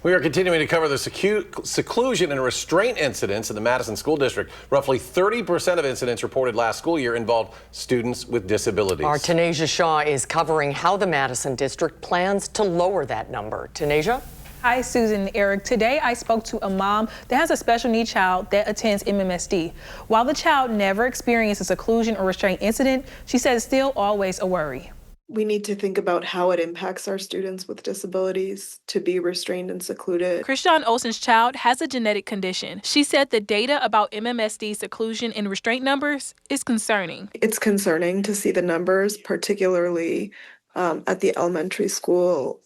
We are continuing to cover the seclusion and restraint incidents in the Madison School District. Roughly 30% of incidents reported last school year involved students with disabilities. Our Tanasia Shaw is covering how the Madison District plans to lower that number. Tanasia? Hi, Susan and Eric. Today I spoke to a mom that has a special needs child that attends MMSD. While the child never experienced a seclusion or restraint incident, she says it's still always a worry. We need to think about how it impacts our students with disabilities to be restrained and secluded. Krishan Olsen's child has a genetic condition. She said the data about MMSD seclusion and restraint numbers is concerning. It's concerning to see the numbers, particularly at the elementary school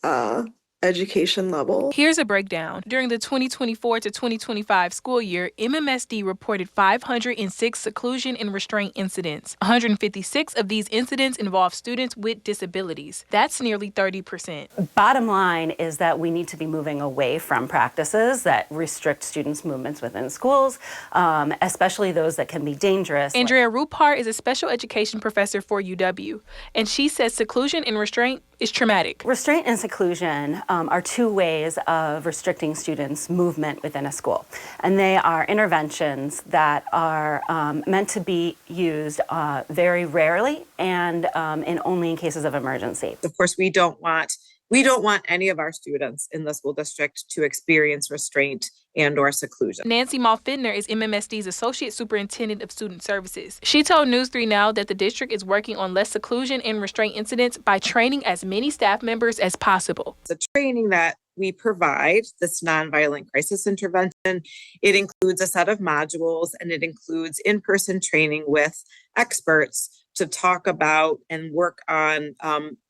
education level. Here's a breakdown. During the 2024 to 2025 school year, MMSD reported 506 seclusion and restraint incidents. 156 of these incidents involve students with disabilities. That's nearly 30%. Bottom line is that we need to be moving away from practices that restrict students' movements within schools, especially those that can be dangerous. Andrea Rupar is a special education professor for UW, and she says seclusion and restraint is traumatic. Restraint and seclusion are two ways of restricting students' movement within a school. And they are interventions that are meant to be used very rarely and only in cases of emergency. Of course, we don't want any of our students in the school district to experience restraint and/or seclusion. Nancy Malfitner is MMSD's Associate Superintendent of Student Services. She told News 3 Now that the district is working on less seclusion and restraint incidents by training as many staff members as possible. The training that we provide, this nonviolent crisis intervention, it includes a set of modules and it includes in-person training with experts to talk about and work on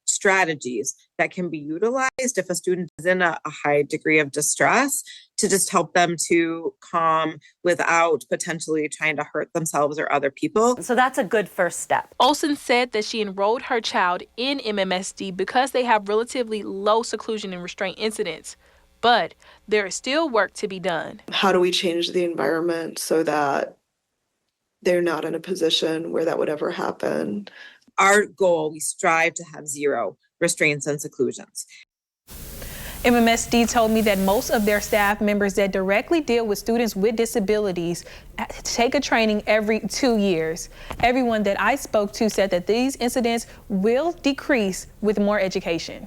strategies that can be utilized if a student is in a high degree of distress, to just help them to calm without potentially trying to hurt themselves or other people. So that's a good first step. Olsen said that she enrolled her child in MMSD because they have relatively low seclusion and restraint incidents. But there is still work to be done. How do we change the environment so that they're not in a position where that would ever happen? Our goal, we strive to have zero restraints and seclusions. MMSD told me that most of their staff members that directly deal with students with disabilities take a training every 2 years. Everyone that I spoke to said that these incidents will decrease with more education.